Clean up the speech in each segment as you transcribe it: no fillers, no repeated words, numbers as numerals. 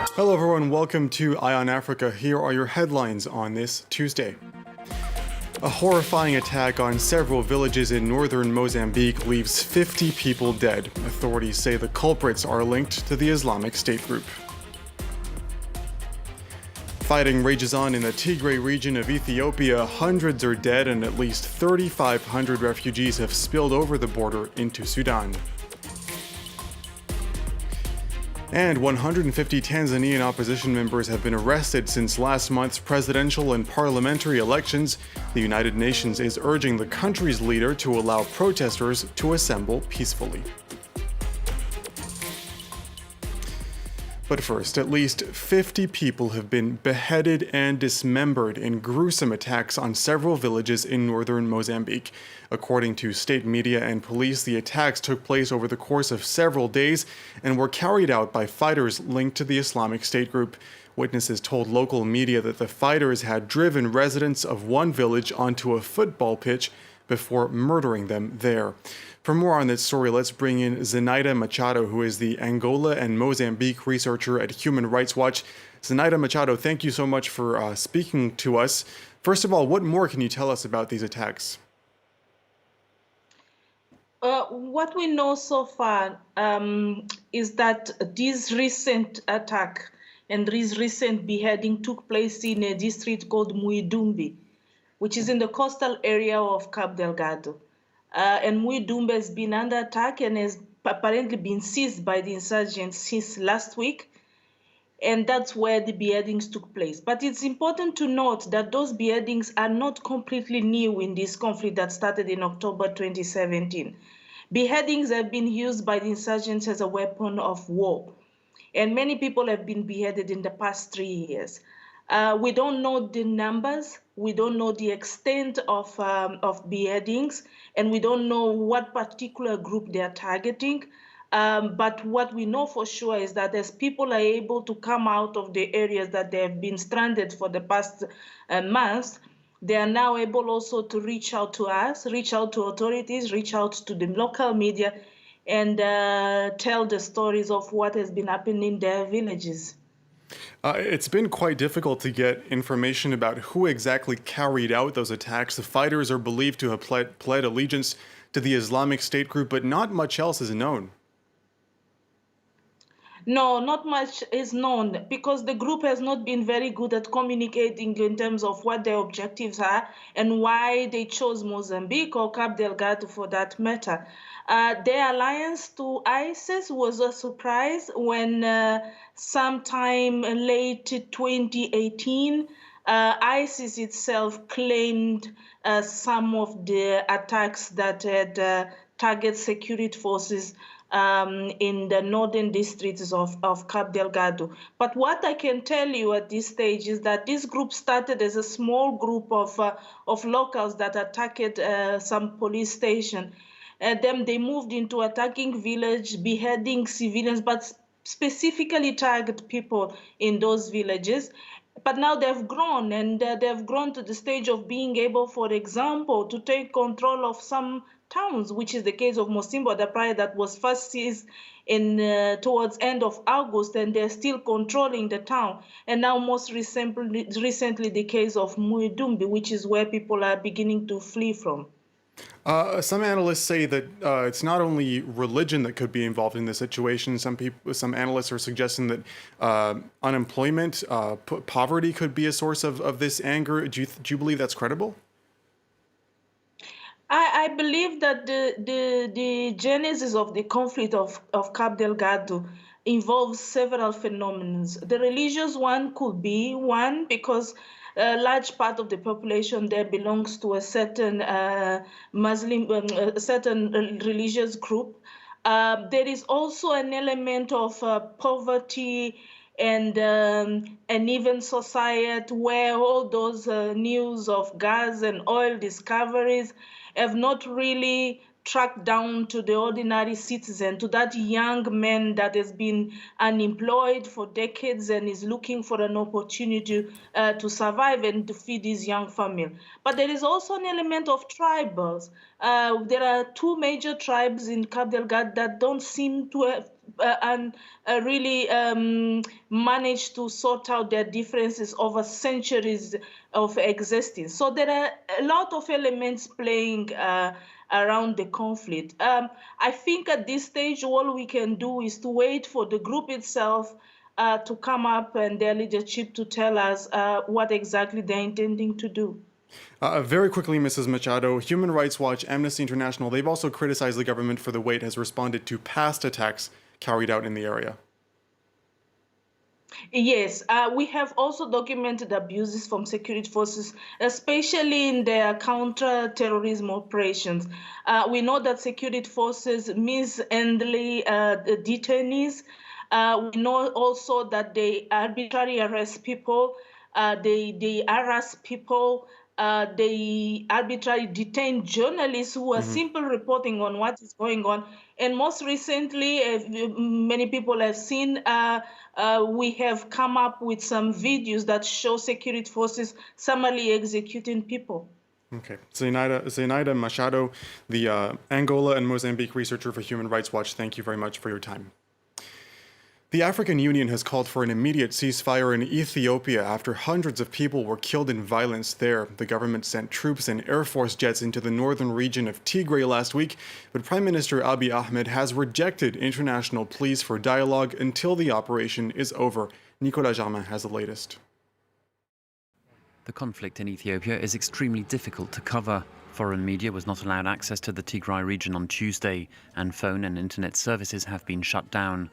Hello everyone, welcome to Eye on Africa. Here are your headlines on this Tuesday. A horrifying attack on several villages in northern Mozambique leaves 50 people dead. Authorities say the culprits are linked to the Islamic State Group. Fighting rages on in the Tigray region of Ethiopia. Hundreds are dead and at least 3,500 refugees have spilled over the border into Sudan. And 150 Tanzanian opposition members have been arrested since last month's presidential and parliamentary elections. The United Nations is urging the country's leader to allow protesters to assemble peacefully. But first, at least 50 people have been beheaded and dismembered in gruesome attacks on several villages in northern Mozambique. According to state media and police, the attacks took place over the course of several days and were carried out by fighters linked to the Islamic State Group. Witnesses told local media that the fighters had driven residents of one village onto a football pitch before murdering them there. For more on this story, let's bring in Zenaida Machado, who is the Angola and Mozambique researcher at Human Rights Watch. Zenaida Machado, thank you so much for speaking to us. First of all, what more can you tell us about these attacks? What we know so far is that this recent attack and this recent beheading took place in a district called Muidumbi, which is in the coastal area of Cabo Delgado. And Muidumbe has been under attack and has apparently been seized by the insurgents since last week. And that's where the beheadings took place. But it's important to note that those beheadings are not completely new in this conflict that started in October 2017. Beheadings have been used by the insurgents as a weapon of war. And many people have been beheaded in the past 3 years. We don't know the numbers, we don't know the extent of beheadings, and we don't know what particular group they are targeting. But what we know for sure is that as people are able to come out of the areas that they have been stranded for the past months, they are now able also to reach out to us, reach out to authorities, reach out to the local media, and tell the stories of what has been happening in their villages. It's been quite difficult to get information about who exactly carried out those attacks. The fighters are believed to have pled allegiance to the Islamic State Group, but not much else is known. No, not much is known because the group has not been very good at communicating in terms of what their objectives are and why they chose Mozambique or Cabo Delgado for that matter. Their alliance to ISIS was a surprise when sometime late 2018, ISIS itself claimed some of the attacks that had target security forces in the northern districts of Cabo Delgado. But what I can tell you at this stage is that this group started as a small group of locals that attacked some police station. Then they moved into attacking village, beheading civilians, but specifically target people in those villages. But now they've grown, and they've grown to the stage of being able, for example, to take control of some towns, which is the case of Mosimbo da Praia that was first seized in towards end of August, and they're still controlling the town. And now most recently the case of Muidumbi, which is where people are beginning to flee from. Some analysts say that it's not only religion that could be involved in this situation. Some analysts are suggesting that unemployment, poverty could be a source of this anger. Do you believe that's credible? I believe that the genesis of the conflict of Cabo Delgado involves several phenomena. The religious one could be one because a large part of the population there belongs to a certain Muslim, certain religious group. There is also an element of poverty and an even society where all those news of gas and oil discoveries have not really tracked down to the ordinary citizen, to that young man that has been unemployed for decades and is looking for an opportunity to survive and to feed his young family. But there is also an element of tribals. There are two major tribes in Cabo Delgado that don't seem to have really manage to sort out their differences over centuries of existing. So there are a lot of elements playing around the conflict. I think at this stage, all we can do is to wait for the group itself to come up and their leadership to tell us what exactly they're intending to do. Very quickly, Mrs. Machado, Human Rights Watch, Amnesty International, they've also criticized the government for the way it has responded to past attacks carried out in the area. Yes, we have also documented abuses from security forces, especially in their counter-terrorism operations. We know that security forces mishandle detainees. We know also that they arbitrarily arrest people, they harass people, they arbitrarily detain journalists who are simply reporting on what is going on. And most recently, many people have seen, we have come up with some videos that show security forces summarily executing people. Okay. Zenaida Machado, the Angola and Mozambique researcher for Human Rights Watch, thank you very much for your time. The African Union has called for an immediate ceasefire in Ethiopia after hundreds of people were killed in violence there. The government sent troops and Air Force jets into the northern region of Tigray last week, but Prime Minister Abiy Ahmed has rejected international pleas for dialogue until the operation is over. Nicolas Germain has the latest. The conflict in Ethiopia is extremely difficult to cover. Foreign media was not allowed access to the Tigray region on Tuesday, and phone and internet services have been shut down.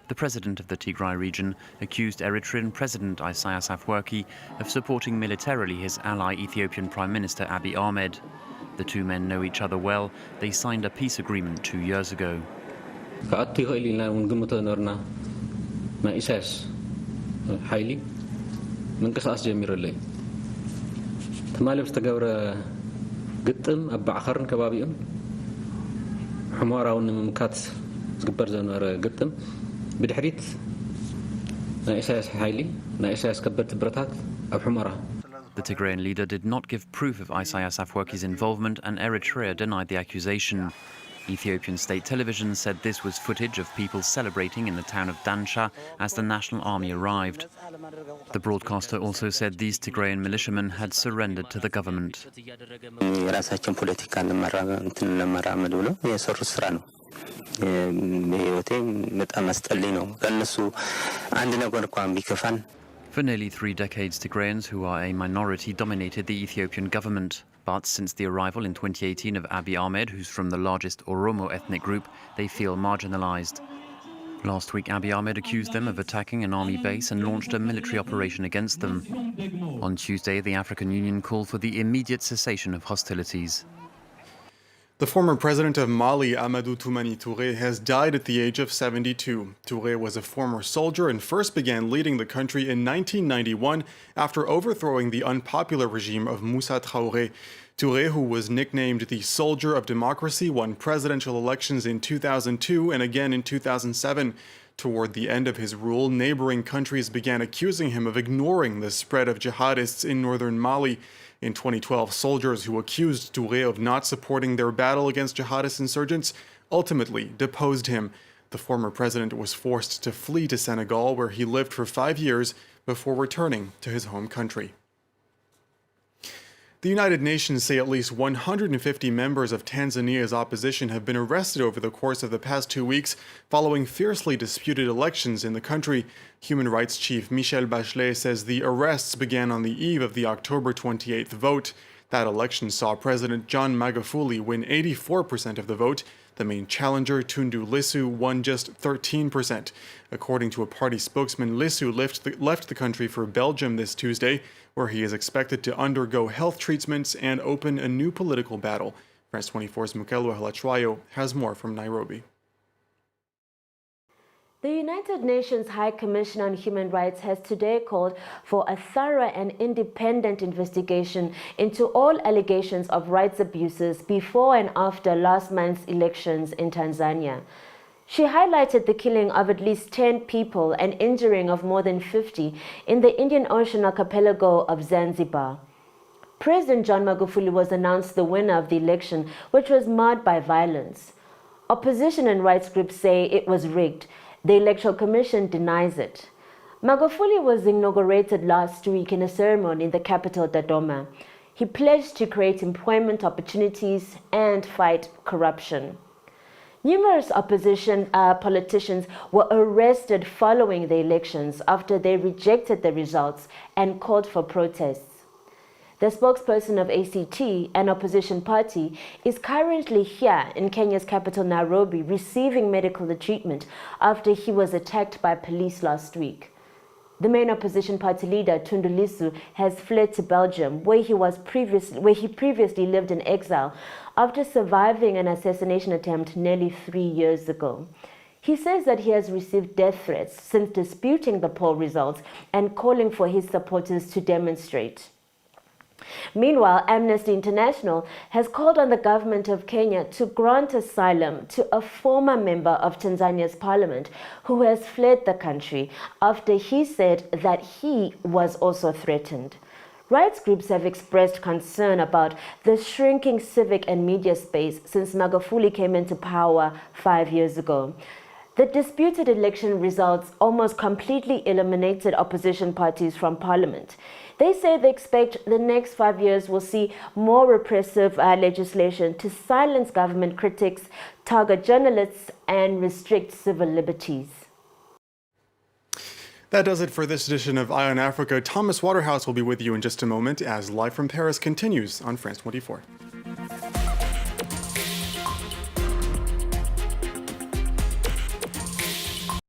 The president of the Tigray region accused Eritrean President Isaias Afwerki of supporting militarily his ally Ethiopian Prime Minister Abiy Ahmed. The two men know each other well. They signed a peace agreement 2 years ago. بدحريت نائساس حيلي نائساس كبرت برتات أو حمرة. The Tigrayan leader did not give proof of Isaias Afwerki's involvement, and Eritrea denied the accusation. Ethiopian state television said this was footage of people celebrating in the town of Dansha as the national army arrived. The broadcaster also said these Tigrayan militiamen had surrendered to the government. For nearly 3 decades, Tigrayans, who are a minority, dominated the Ethiopian government. But since the arrival in 2018 of Abiy Ahmed, who's from the largest Oromo ethnic group, they feel marginalized. Last week, Abiy Ahmed accused them of attacking an army base and launched a military operation against them. On Tuesday, the African Union called for the immediate cessation of hostilities. The former president of Mali, Amadou Toumani Touré, has died at the age of 72. Touré was a former soldier and first began leading the country in 1991 after overthrowing the unpopular regime of Moussa Traoré. Touré, who was nicknamed the Soldier of Democracy, won presidential elections in 2002 and again in 2007. Toward the end of his rule, neighboring countries began accusing him of ignoring the spread of jihadists in northern Mali. In 2012, soldiers who accused Touré of not supporting their battle against jihadist insurgents ultimately deposed him. The former president was forced to flee to Senegal, where he lived for 5 years before returning to his home country. The United Nations say at least 150 members of Tanzania's opposition have been arrested over the course of the past 2 weeks following fiercely disputed elections in the country. Human Rights Chief Michelle Bachelet says the arrests began on the eve of the October 28th vote. That election saw President John Magufuli win 84% of the vote. The main challenger, Tundu Lissu, won just 13%. According to a party spokesman, Lissu left the country for Belgium this Tuesday, where he is expected to undergo health treatments and open a new political battle. France 24's Mukelo Halachuayo has more from Nairobi. The United Nations High Commission on Human Rights has today called for a thorough and independent investigation into all allegations of rights abuses before and after last month's elections in Tanzania. She highlighted the killing of at least 10 people and injuring of more than 50 in the Indian Ocean archipelago of Zanzibar. President John Magufuli was announced the winner of the election, which was marred by violence. Opposition and rights groups say it was rigged. The Electoral Commission denies it. Magufuli was inaugurated last week in a ceremony in the capital, Dodoma. He pledged to create employment opportunities and fight corruption. Numerous opposition politicians were arrested following the elections after they rejected the results and called for protests. The spokesperson of ACT, an opposition party, is currently here in Kenya's capital, Nairobi, receiving medical treatment after he was attacked by police last week. The main opposition party leader, Tundu Lissu, has fled to Belgium, where he previously lived in exile after surviving an assassination attempt nearly 3 years ago. He says that he has received death threats since disputing the poll results and calling for his supporters to demonstrate. Meanwhile, Amnesty International has called on the government of Kenya to grant asylum to a former member of Tanzania's parliament who has fled the country after he said that he was also threatened. Rights groups have expressed concern about the shrinking civic and media space since Magufuli came into power 5 years ago. The disputed election results almost completely eliminated opposition parties from parliament. They say they expect the next 5 years will see more repressive legislation to silence government critics, target journalists, and restrict civil liberties. That does it for this edition of Eye on Africa. Thomas Waterhouse will be with you in just a moment as Live from Paris continues on France 24.